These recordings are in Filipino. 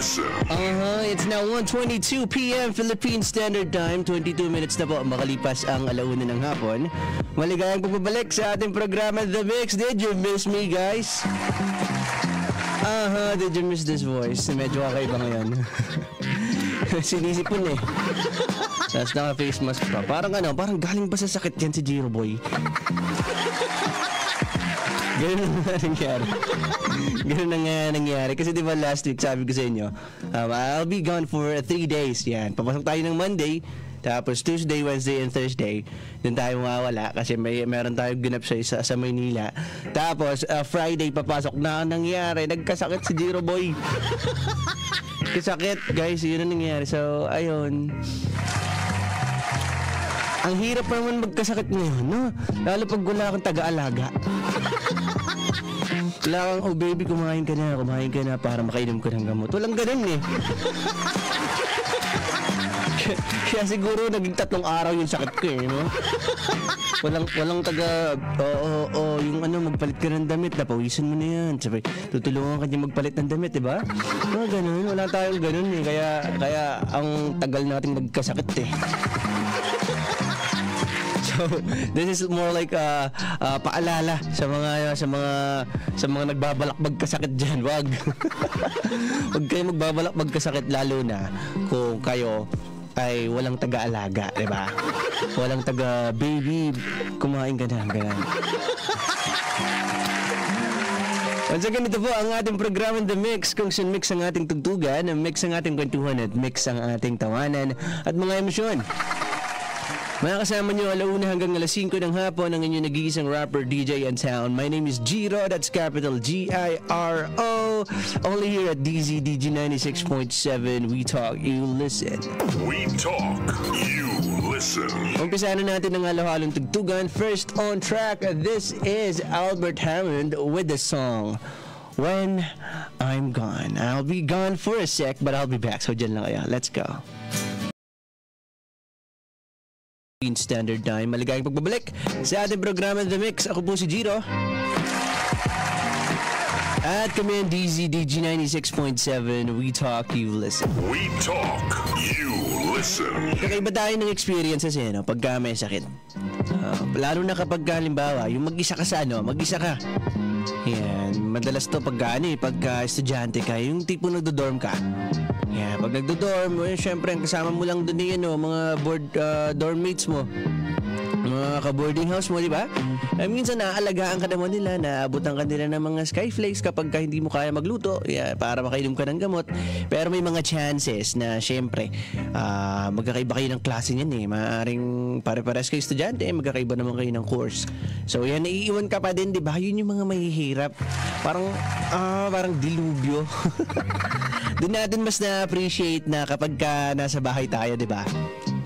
listen. It's now 1:22 p.m. Philippine Standard Time. 22 minutes na po makalipas ang alauna ng hapon. Maligayang pagbabalik sa ating programa The Mix. Did you miss me, guys? Did you miss this voice? Medyo kakaiba ngayon. Sinisipon eh. Tapos naka-face mask pa. Parang galing ba sa sakit yan si Jiro Boy? Ganun na nangyari. Ganun na nga nangyari. Kasi di ba last week sabi ko sa inyo, I'll be gone for 3 days. Yan. Papasok tayo ng Monday. Tapos Tuesday, Wednesday, and Thursday, doon tayo mawawala kasi meron tayong ganap sa Maynila. Tapos Friday, papasok na ang nangyari. Nagkasakit si Jiro Boy. Kasakit, guys. Yun ang nangyari. So, ayun. Ang hirap naman magkasakit ngayon, no? Lalo pag wala kang taga-alaga. Wala kang, oh baby, kumain ka na para makainom ka ng gamot. Walang ganun eh. Kaya siguro naging 3 araw yung sakit ko eh, no? Walang taga, yung magpalit ka ng damit, napawisan mo na yan. Sabi, tutulungan ka niya magpalit ng damit, diba? Ganun, wala tayong ganun eh. Kaya ang tagal natin nagkasakit eh. So, this is more like paalala sa mga nagbabalak magkasakit diyan. Wag kayo magbabalak magkasakit, lalo na kung kayo ay walang taga-alaga, 'di ba? Walang taga baby, kumain ka na, ganun. Once again, ito po ang ating programa The Mix, kung saan mix ang ating tugtugan, mix ang ating kwentuhan, at mix ang ating tawanan at mga emosyon. Makakasama nyo alauna hanggang alas 5 ng hapon ang inyong nag-iisang rapper, DJ, and sound. My name is Giro, that's capital G-I-R-O. Only here at DZDG 96.7. We talk, you listen. We talk, you listen. Umpisa na natin ang halo-halong tugtugan. First on track, this is Albert Hammond with the song When I'm Gone. I'll be gone for a sec, but I'll be back. So dyan lang kayo. Let's go. Standard Time. Maligayang pagbabalik sa ating programa The Mix. Ako po si Giro. At kami ang DZDG 96.7. We talk, you listen. We talk, you listen. Kakaiba tayo ng experiences pagka may sakit. Lalo na kapag halimbawa, yung mag-isa ka mag-isa ka. Yan. Madalas to pagka estudyante ka, yung tipo nagdo-dorm ka. Yeah, pag nagdo-dorm, syempre ang kasama mo lang doon mga dorm mates mo. Mga ka-boarding house mo, di ba? Minsan naaalagaan ka naman nila, naabutan ka nila ng mga skyflakes kapag hindi mo kaya magluto, para makainom ka ng gamot. Pero may mga chances na syempre, magkakaiba kayo ng klase niyan eh. Maaaring pare-pares kayo estudyante, magkakaiba naman kayo ng course. So yan, naiiwan ka pa din, di ba? Yun yung mga mahihirap. Parang dilubyo. Doon natin mas na-appreciate na kapag nasa bahay tayo, di ba?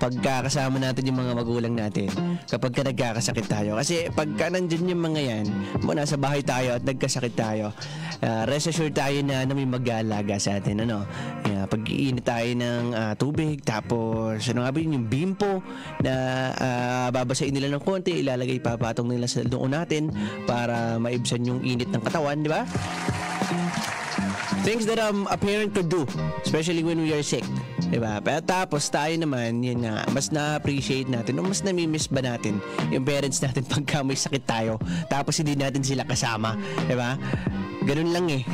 Pagkakasama natin yung mga magulang natin, kapag nagkakasakit tayo. Kasi pagka nandyan yung mga yan, nasa bahay tayo at nagkasakit tayo, rest assured tayo na may mag-aalaga sa atin. Pag-iinit tayo ng tubig, tapos yung bimpo na babasain nila ng konti, ilalagay papatong nila sa doon natin para maibsan yung init ng katawan, di ba? Things that a parent could do, especially when we are sick, diba? Pero tapos tayo naman, yun nga, mas na-appreciate natin o mas nami-miss ba natin yung parents natin pagka may sakit tayo, tapos hindi natin sila kasama, diba? Ganun lang eh.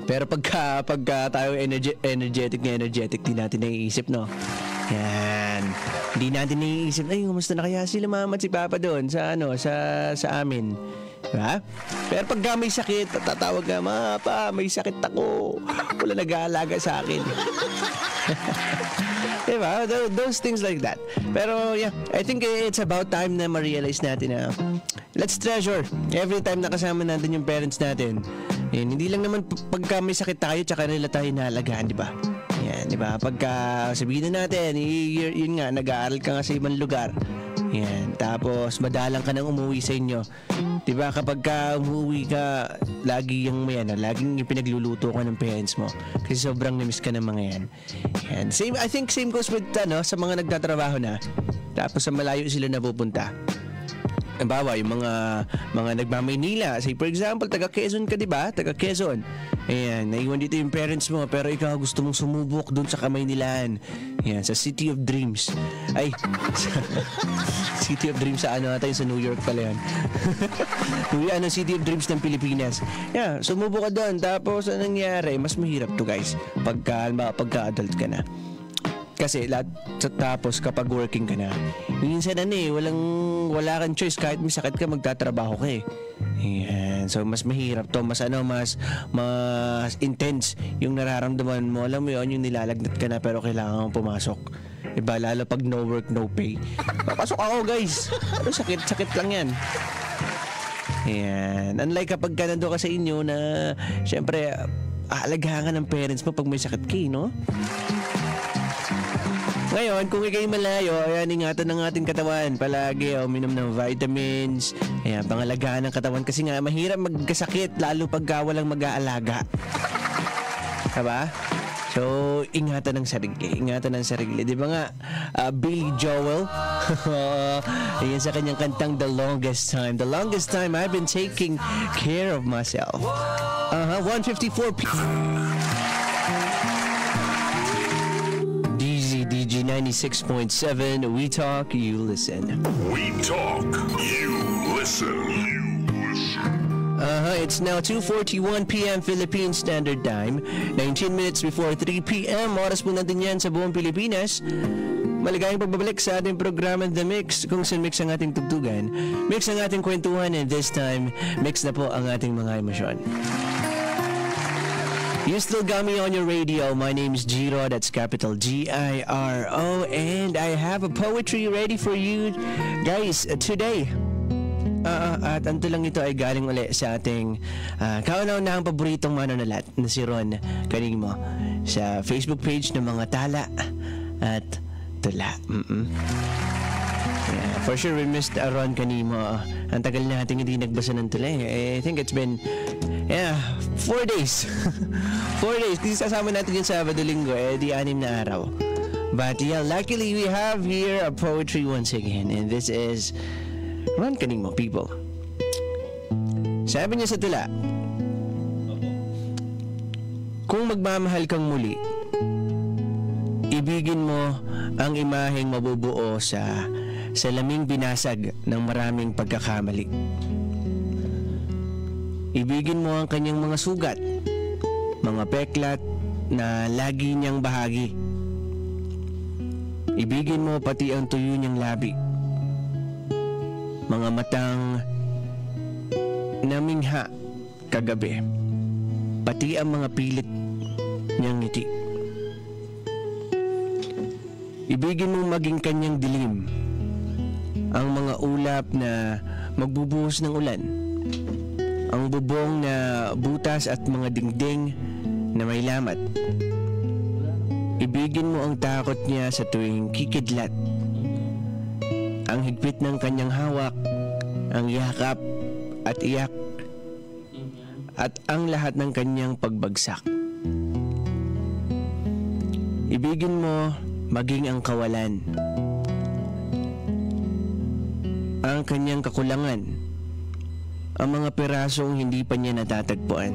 Pero pagka tayo energetic, di natin naiisip, no? Yan. Hindi natin naiisip, ay, kumusta na kaya sila mama at si papa doon sa amin? Diba? Pero pag may sakit, tatawag ka, ma, pa, may sakit ako. Wala nag-aalaga sa akin. Diba? Those things like that. Pero yeah, I think it's about time na ma-realize natin na let's treasure every time na kasama natin yung parents natin. Yan, hindi lang naman pagka may sakit tayo tsaka nila tayo naalagaan, diba? Yan, diba? Pagka sabihin na natin, yun nga, nag-aaral ka nga sa ibang lugar. Yan, tapos madalang ka nang umuwi sa inyo. Diba, kapag umuwi ka, laging pinagluluto ka ng parents mo. Kasi sobrang namiss ka ng mga yan. Yan. I think same goes with sa mga nagtatrabaho na. Tapos sa malayo sila napupunta. Halimbawa, yung mga nagmamaynila. Say, for example, taga Quezon ka, di ba? Taga Quezon. Ayan, naiwan dito yung parents mo, pero ikaw gusto mong sumubok dun sa Kamaynilaan. Ayan, sa City of Dreams. Ay, City of Dreams sa ano natin, sa New York pala yan. City of Dreams ng Pilipinas. Yeah, sumubok ka doon. Tapos, anong nangyari? Mas mahirap to, guys. Pagka-adult ka na. Kasi tapos kapag working ka na, minsan wala kang choice, kahit may sakit ka, magtatrabaho ka eh. Ayan. So mas mahirap to, mas intense yung nararamdaman mo. Alam mo yun, yung nilalagnat ka na pero kailangan mong pumasok. Diba? Lalo pag no work, no pay. Papasok ako, guys. Ano, sakit lang yan. Ayan. Unlike kapag nando ka sa inyo na syempre aalagahan ka ng parents mo pag may sakit ka, no? Ngayon, kung ikay malayo, ayan, ingatan ng ating katawan. Palagi, uminom ng vitamins. Ayan, pangalagaan ng katawan. Kasi nga, mahirap magkasakit, lalo pagka walang mag-aalaga. Diba? So, ingatan ng sarili. Di ba nga, Billy Joel? Ayan sa kanyang kantang The Longest Time. The longest time I've been taking care of myself. 1:54 p.m. DG 96.7, We Talk, You Listen. We talk, you listen. It's now 2:41 p.m. Philippine Standard Time. 19 minutes before 3 p.m. Oras po natin yan sa buong Pilipinas. Maligayang pagbabalik sa ating programa The Mix, kung saan mix ang ating tugtugan, mix ang ating kwentuhan, and this time, mix na po ang ating mga emosyon. You still got me on your radio. My name is Giro. That's capital G-I-R-O. And I have a poetry ready for you guys today. At anto lang ito ay galing uli sa ating kauna-unahang paboritong manonolat na si Ron Kanimo sa Facebook page ng mga tala at tula. Yeah, for sure we missed Ron Kanimo. Ang tagal natin hindi nagbasa ng tula. I think it's been 4 days. 4 days. Kasi kasama natin yung Sabado-Linggo, di 6 na araw. But yeah, luckily we have here a poetry once again. And this is Ron Kanimo, people. Sabi niya sa tula, kung magmamahal kang muli, ibigin mo ang imaheng mabubuo sa laming binasag ng maraming pagkakamali. Ibigin mo ang kanyang mga sugat, mga peklat na lagi niyang bahagi. Ibigin mo pati ang tuyo niyang labi, mga matang namingha kagabi, pati ang mga pilit niyang ngiti. Ibigin mo maging kanyang dilim, ang mga ulap na magbubuhos ng ulan, ang bubong na butas at mga dingding na may lamat. Ibigin mo ang takot niya sa tuwing kikidlat, ang higpit ng kanyang hawak, ang yakap at iyak, at ang lahat ng kanyang pagbagsak. Ibigin mo maging ang kawalan, ang kanyang kakulangan, ang mga pirasong hindi pa niya natatagpuan.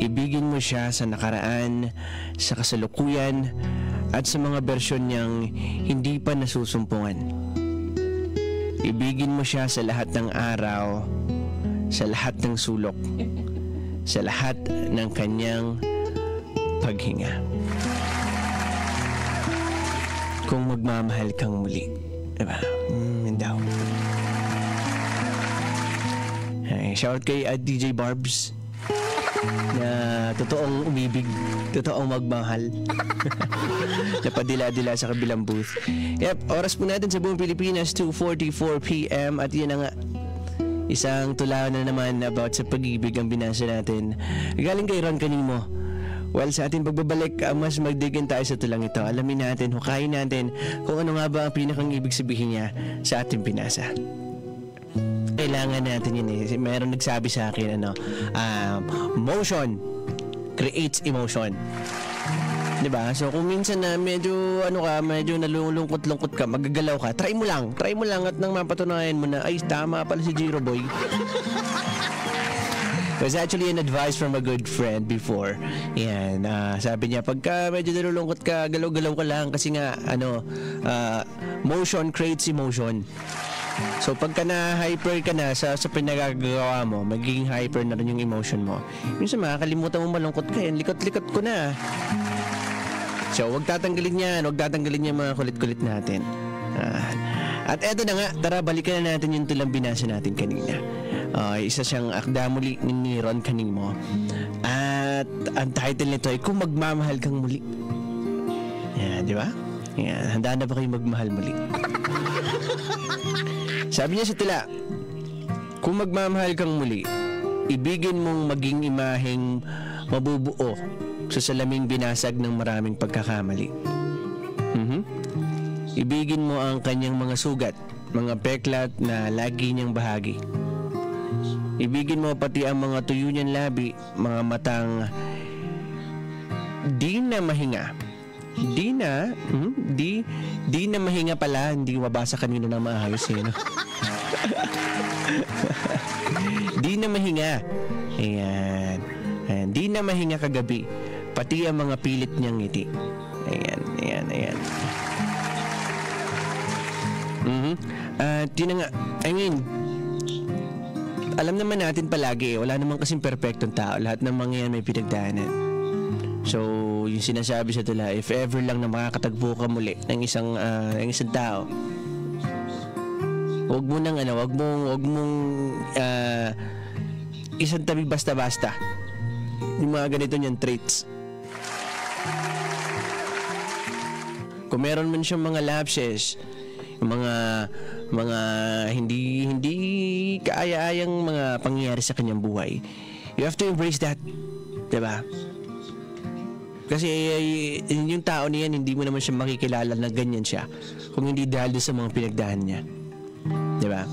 Ibigin mo siya sa nakaraan, sa kasalukuyan, at sa mga bersyon niyang hindi pa nasusumpungan. Ibigin mo siya sa lahat ng araw, sa lahat ng sulok, sa lahat ng kanyang paghinga. Kung magmamahal kang muli. Diba? Daw. Shout kay DJ Barbs na totoong umibig, totoong magmahal. Napadila-dila sa kabilang booth. Yep, oras po natin sa buong Pilipinas, 2:44 p.m. At yun na nga, isang tula na naman about sa pag-ibig ang binasa natin. Galing kay Ron Kanimo. Well, sa ating pagbabalik, mas magdigin tayo sa tulang ito. Alamin natin, hukayin natin kung ano nga ba ang pinakang ibig sabihin niya sa ating binasa. Kailangan natin yun eh. Meron nagsabi sa akin, motion creates emotion. Diba? So kung minsan na medyo medyo nalulungkot-lungkot ka, magagalaw ka, try mo lang at nang mapatunayan mo na, ay, tama pala si Jiro Boy. It was actually an advice from a good friend before. Yan, sabi niya, pagka medyo nalulungkot ka, galaw-galaw ka lang kasi nga, motion creates emotion. So pagka na-hyper ka na sa pinagagawa mo, magiging hyper na rin yung emotion mo. Minsan makakalimutan mo malungkot ka, yan, likot-likot ko na. So huwag tatanggalin yan mga kulit-kulit natin. At eto na nga, tara balikan na natin yung tulang binasa natin kanina. Isa siyang akda muli ni Ron Canimo. At ang title nito ay Kung Magmamahal Kang Muli. Yan, di ba? Yan, handa na ba kayo magmahal muli? Sabi niya sa tula, kung magmamahal kang muli, ibigin mong maging imaheng mabubuo sa salaming binasag ng maraming pagkakamali. Ibigin mo ang kanyang mga sugat, mga peklat na lagi niyang bahagi. Ibigin mo pati ang mga tuyo niyang labi, mga matang di na mahinga. Di na mahinga pala, hindi mabasa kanina ng maayos eh, no? Di na mahinga. Ayan. Di na mahinga kagabi, pati ang mga pilit niyang ngiti. Ayan. At yun na nga, alam naman natin palagi, wala naman kasing perfectong tao. Lahat ng mga yan may pinagdaanan. So, yung sinasabi sa tula, if ever lang na makakatagpo ka muli ng isang tao, wag mong isang tabi basta-basta yung mga ganito niyang traits. Kung meron man siyang mga lapses, mga hindi kaaya-ayang mga pangyayari sa kanyang buhay, you have to embrace that, diba? Kasi yung tao niyan, hindi mo naman siya makikilala na ganyan siya kung hindi dahil sa mga pinagdaan niya, diba?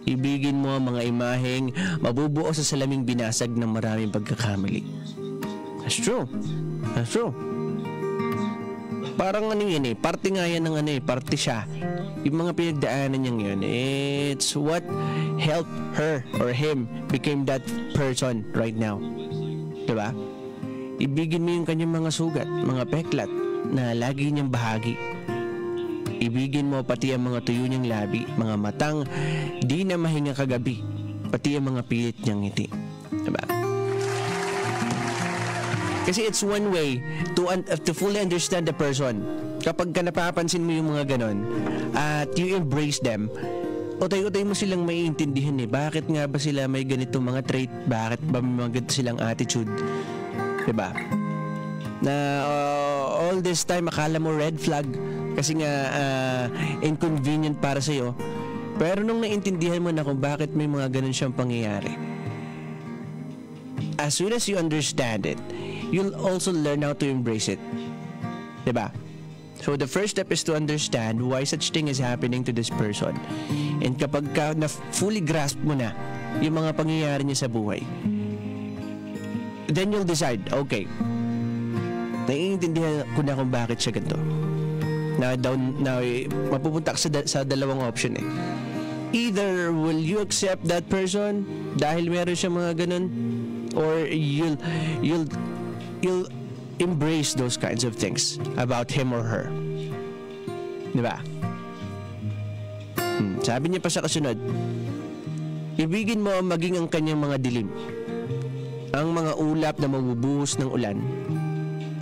Ibigin mo ang mga imaheng mabubuo sa salaming binasag ng maraming pagkakamali. That's true. Parang yan parte nga yan ng parte siya. Yung mga pinagdaanan niyang yun, it's what helped her or him became that person right now. Diba? Ibigin mo yung kanyang mga sugat, mga peklat na lagi niyang bahagi. Ibigin mo pati ang mga tuyo niyang labi, mga matang di na mahinga kagabi, pati ang mga pilit niyang ngiti. Diba? Kasi it's one way to fully understand the person. Kapag ka napapansin mo yung mga ganon at you embrace them, utay-utay mo silang maiintindihan bakit nga ba sila may ganito mga trait, bakit ba may mga ganito silang attitude, diba? Na all this time akala mo red flag kasi nga inconvenient para sa'yo, pero nung naintindihan mo na kung bakit may mga ganon siyang pangyayari, as soon as you understand it, you'll also learn how to embrace it, diba? So the first step is to understand why such thing is happening to this person. And kapag na fully grasp mo na yung mga pangyayari niya sa buhay, then you'll decide, okay, naiintindihan ko na kung bakit siya ganito. Now mapupunta ka sa dalawang option Either will you accept that person dahil meron siya mga ganun, or you'll embrace those kinds of things about him or her. Diba? Sabi niya pa sa kasunod, ibigin mo maging ang kanyang mga dilim, ang mga ulap na mabubuhos ng ulan,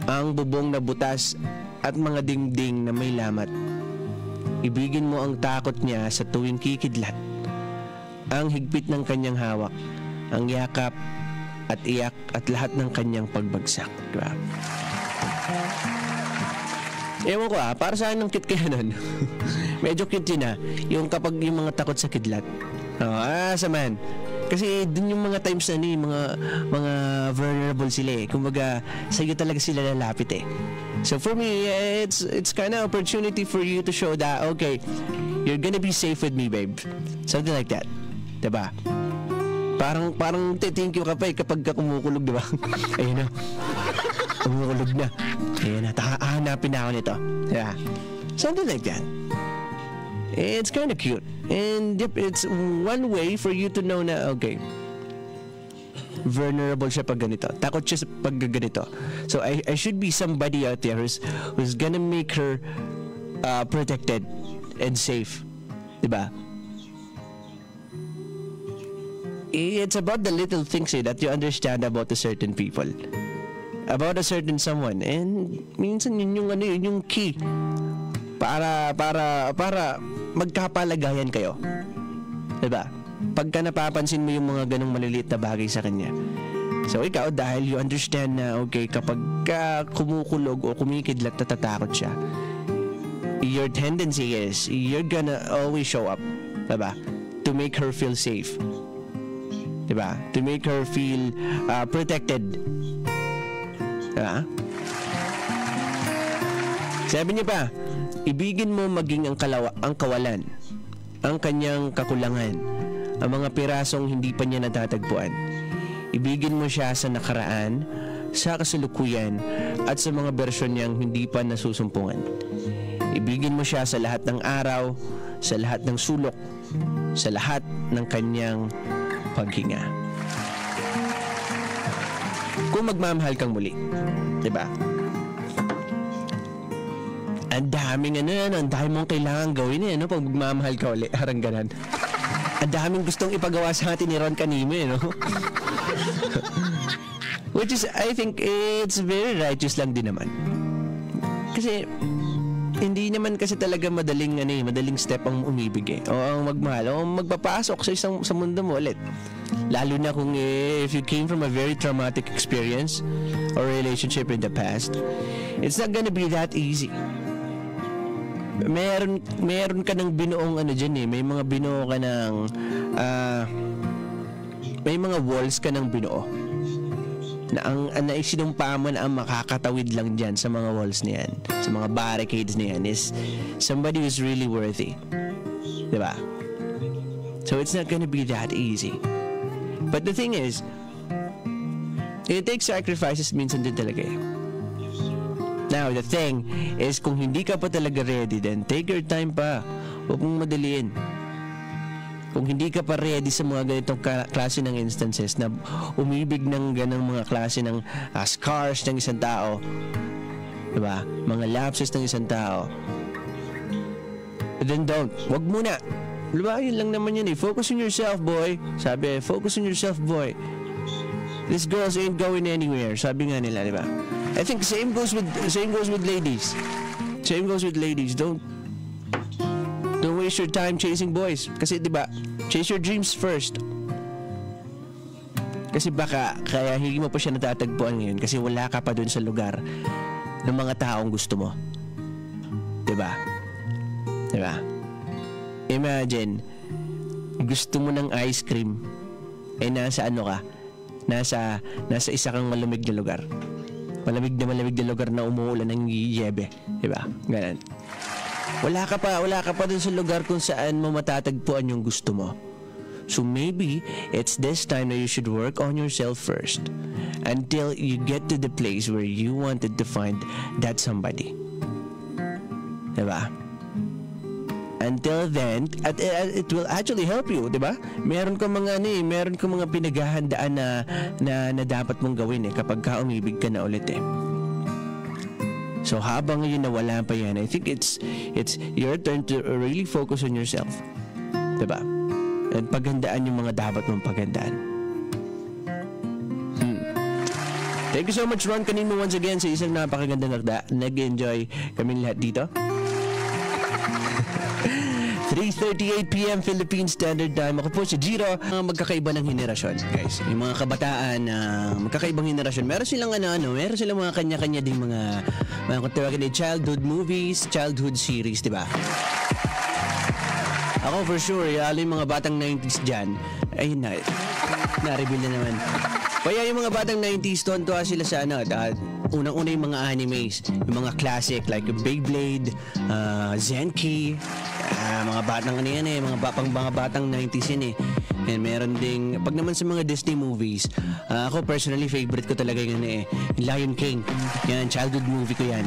ang bubong na butas at mga dingding na may lamat. Ibigin mo ang takot niya sa tuwing kikidlat, ang higpit ng kanyang hawak, ang yakap at iyak at lahat ng kanyang pagbagsak. Diba? Ewan ko para saan ang cute kaya nun? Medyo cute yun yung kapag yung mga takot sa kidlat. Saman. Kasi dun yung mga times na mga vulnerable sila kumbaga sa'yo talaga sila lalapit So for me, it's kind of opportunity for you to show that, okay, you're gonna be safe with me, babe. Something like that. Diba? Parang thank you ka pa kapag ka kumukulog, diba? Ayun na. umuulog na. Ayan na, hahanapin na ako nito. Yeah. Something like that. It's kind of cute. And yep, it's one way for you to know na, okay, vulnerable siya pag ganito. Takot siya pag ganito. So I should be somebody out there who's gonna make her protected and safe. Diba? It's about the little things that you understand about a certain people. About a certain someone. And minsan yun yung key para magkapalagayan kayo. Diba? Pagka napapansin mo yung mga ganong maliliit na bagay sa kanya. So ikaw, dahil you understand na okay, kapag kumukulog o kumikidlat, natatakot siya, your tendency is you're gonna always show up, diba? To make her feel safe, diba? To make her feel protected, diba? Sabi niya pa, ibigin mo maging ang kawalan, ang kanyang kakulangan, ang mga pirasong hindi pa niya natatagpuan. Ibigin mo siya sa nakaraan, sa kasalukuyan, at sa mga bersyon niyang hindi pa nasusumpungan. Ibigin mo siya sa lahat ng araw, sa lahat ng sulok, sa lahat ng kanyang paghinga. Kung magmamahal kang muli, diba? Ang daming ang dami mong kailangan gawin pag magmamahal ka uli, harang ganan. Ang daming gustong ipagawa sa atin ni Ron Canime, Which is, I think, it's very righteous lang din naman. Kasi, hindi naman kasi talaga madaling step ang umibig o ang magmahal o magpapasok sa mundo mo ulit. Lalo na kung if you came from a very traumatic experience or relationship in the past, it's not gonna be that easy. Meron ka ng binuong dyan may mga binuo ka ng may mga walls ka ng binuo na ang isinumpa mo na ang makakatawid lang dyan sa mga walls na yan, sa mga barricades na yan, is somebody who's really worthy, diba? So it's not gonna be that easy. But the thing is, it takes sacrifices minsan din talaga Now, the thing is, kung hindi ka pa talaga ready, then take your time pa. Huwag mong madaliin. Kung hindi ka pa ready sa mga ganitong klase ng instances na umibig ng ganang mga klase ng scars ng isang tao, diba? Mga lapses ng isang tao, then don't. Huwag muna. Diba? Yun lang naman yun Focus on yourself, boy. Sabi, focus on yourself, boy. These girls ain't going anywhere. Sabi nga nila, diba? I think same goes with ladies. Same goes with ladies. Don't waste your time chasing boys. Kasi diba, chase your dreams first. Kasi baka kaya hindi mo pa siya natatagpuan ngayon kasi wala ka pa dun sa lugar ng mga taong gusto mo. Diba? Diba? Imagine, gusto mo ng ice cream nasa nasa isa kang malamig na lugar. Malamig na lugar na umuulan ng yebe, diba? Ganun. Wala ka pa dun sa lugar kung saan mo matatagpuan yung gusto mo. So maybe it's this time that you should work on yourself first until you get to the place where you wanted to find that somebody. Diba? Until then, it will actually help you, di ba? Meron kang mga pinaghahandaan na dapat mong gawin kapag ka umibig ka na ulit So habang ngayon na wala pa yan, I think it's your turn to really focus on yourself. Di ba? At paghandaan yung mga dapat mong paghandaan. Thank you so much, Ron Canimo, once again sa isang napakagandang akda. Nag-enjoy kami lahat dito. 3:38 p.m. Philippine Standard Time. Ako po si Jiro. Magkakaiba ng henerasyon, guys. Yung mga kabataan na magkakaibang henerasyon. Meron silang meron silang mga kanya-kanya ding mga kung tawagin childhood movies, childhood series, di ba? Ako for sure, yung mga batang 90s dyan, ayun na-reveal na naman. Kaya yung mga batang 90s, tuwan-tuwa sila sa unang-una yung mga animes, yung mga classic like yung Beyblade, Zenki, mga batang mga batang 90s yun And meron ding, pag naman sa mga Disney movies, ako personally favorite ko talaga yung yung Lion King. Yan, childhood movie ko yan.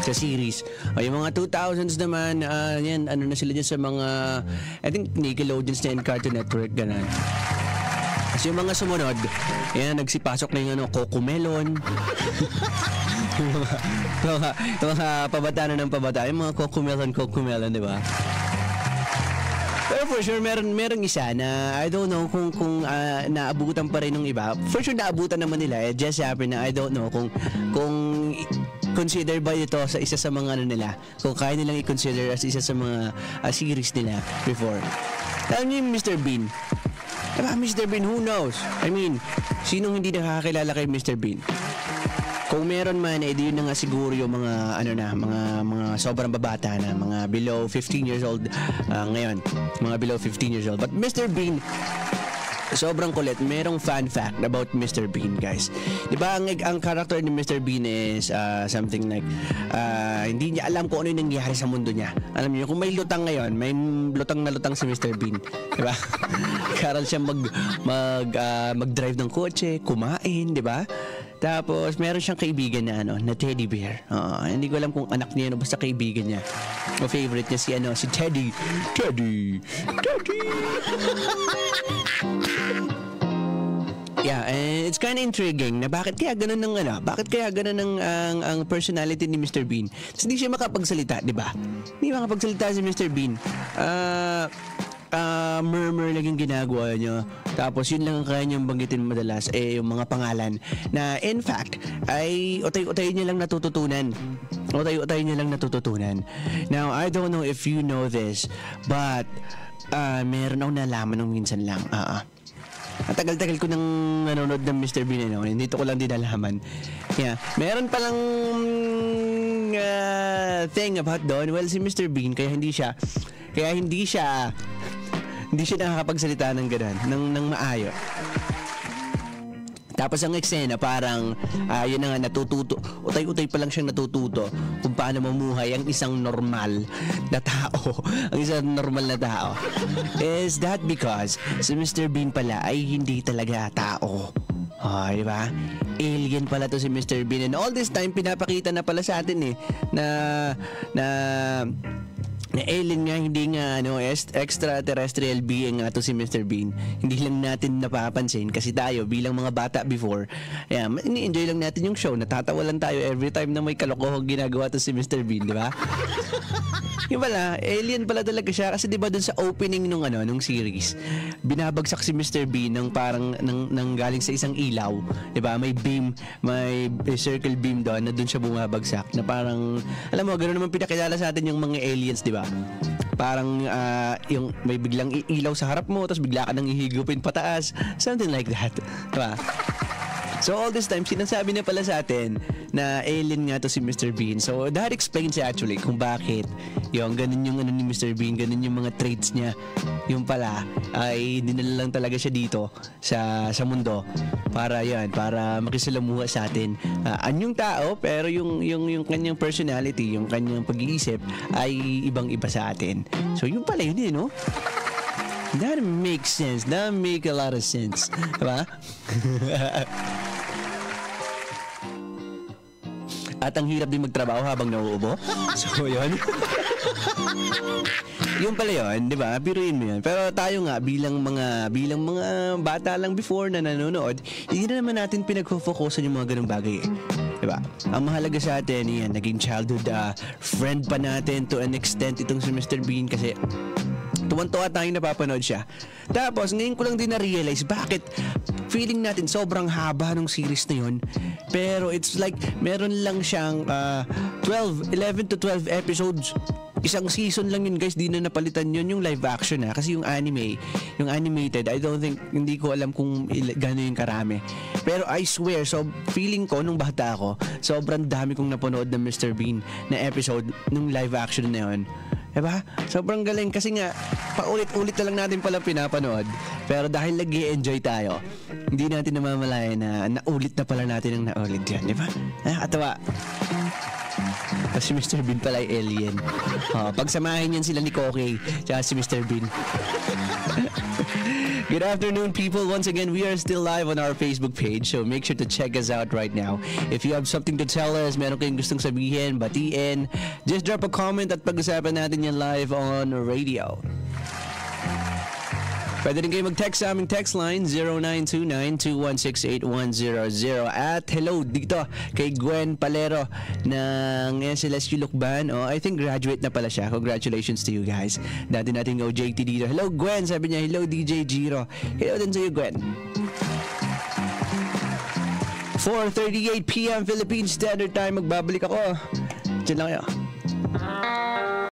Sa series. Yung mga 2000s naman, yan, ano na sila dyan sa mga, I think Nickelodeon and Cartoon Network, ganun. Kasi yung mga sumunod, yan, nagsipasok na yung Cocomelon. yung mga pabata na ng pabata. Yung mga Cocomelon, di ba? Pero for sure, merong isa na I don't know kung naabutan pa rin ng iba. For sure, naabutan naman nila. Just happen na I don't know kung consider ba ito sa isa sa mga ano nila. Kung kaya nilang i-consider as isa sa mga series nila before. Alam niyo yung Mr. Bean? Diba, Mr. Bean, who knows? I mean, sinong hindi nakakakilala kay Mr. Bean? Kung meron man, di yun na nga siguro yung mga, mga sobrang babata na, mga below 15 years old ngayon. Mga below 15 years old. But Mr. Bean, sobrang kulit. Merong fun fact about Mr. Bean, guys. Diba, ang character ni Mr. Bean is something like, hindi niya alam kung ano yung nangyari sa mundo niya. Alam niyo, kung may lutang ngayon, may lutang na lutang si Mr. Bean. Diba? Karal siya mag-drive ng kotse, kumain, diba? Tapos, meron siyang kaibigan na teddy bear. Hindi ko alam kung anak niya, basta kaibigan niya. O favorite niya si Teddy. Yeah, and it's kind of intriguing na bakit kaya ganun ang personality ni Mr. Bean. Tapos hindi siya makapagsalita, di ba? Hindi makapagsalita si Mr. Bean. Murmur lang yung ginagawa niya. Tapos yun lang ang kaya niyang banggitin madalas yung mga pangalan na in fact ay utay-utay niya lang natututunan. Utay-utay niya lang natututunan. Now, I don't know if you know this, but meron akong nalaman nung minsan lang. Ang tagal-tagal ko nang nanonood ng Mr. Bean, dito ko lang din nalaman. Yeah, meron palang thing about doon. Well, si Mr. Bean, kaya hindi siya nakakapagsalita ng gano'n, ng maayo. Tapos ang eksena parang yun na nga natututo, utay-utay pa lang siyang natututo kung paano mamuhay ang isang normal na tao. Ang isang normal na tao. Is that because si Mr. Bean pala ay hindi talaga tao. Di ba? Alien pala to si Mr. Bean. And all this time pinapakita na pala sa atin na alien nga, hindi nga extraterrestrial being nga to si Mr. Bean. Hindi lang natin napapansin kasi tayo bilang mga bata before, ini-enjoy lang natin yung show. Natatawa lang tayo every time na may kalokohang ginagawa to si Mr. Bean, di ba? Yung pala, alien pala talaga siya kasi di ba dun sa opening nung series, binabagsak si Mr. Bean ng parang nang galing sa isang ilaw, di ba? May beam, may circle beam doon na dun siya bumabagsak na parang, alam mo, ganoon naman pinakilala sa atin yung mga aliens, di ba? Parang yung may biglang ilaw sa harap mo tapos bigla ka nang ihigupin pataas, something like that, diba? So all this time sinasabi na pala sa atin na alien nga to si Mr. Bean. So that explains actually kung bakit yung ganun yung ni Mr. Bean, ganun yung mga traits niya. Yung pala ay dinala lang talaga siya dito sa mundo para makisalamuha sa atin. Anyong tao pero yung kanyang personality, yung kanyang pag-iisip ay ibang-iba sa atin. So yun pala yun, no? That makes sense. That make a lot of sense. Diba? At ang hirap din magtrabaho habang nauubo. So, yun. Yung pala yun, di ba? Biruin mo yun. Pero tayo nga, bilang mga bata lang before na nanonood, hindi na naman natin pinag-focusan yung mga ganung bagay Di ba? Ang mahalaga sa atin, yan, naging childhood friend pa natin to an extent itong si Mr. Bean kasi tuwan-tuwa tayong napapanood siya. Tapos, ngayon ko lang din na-realize bakit feeling natin sobrang haba ng series na yun. Pero it's like, meron lang siyang 11 to 12 episodes. Isang season lang yun, guys. Di na napalitan yun yung live action kasi yung animated, I don't think, hindi ko alam kung gano'n yung karami. Pero I swear, so feeling ko nung bata ako, sobrang dami kong napanood ng Mr. Bean na episode nung live action na yun. Diba? Sobrang galing kasi nga paulit-ulit na lang natin pala pinapanood. Pero dahil nag-i-enjoy tayo, hindi natin namamalayan na naulit na pala natin ang naulit yan. Diba? Nakakatawa. Si Mr. Bean pala ay alien. Pagsamahin yan sila ni Koki tsaka si Mr. Bean. Good afternoon, people. Once again, we are still live on our Facebook page, so make sure to check us out right now. If you have something to tell us, meron kayong gustong sabihin, batiin, just drop a comment at pag-usapan natin yan live on radio. Pwede rin kayo mag-text sa aming text line 0929-216-8100 at hello dito kay Gwen Palero ng SLSU Lukban. I think graduate na pala siya. Congratulations to you guys. Dati nating OJT dito. Hello Gwen, sabi niya. Hello DJ Giro. Hello din sa iyo Gwen. 4:38 PM Philippine Standard Time. Magbabalik ako. Diyan lang kayo.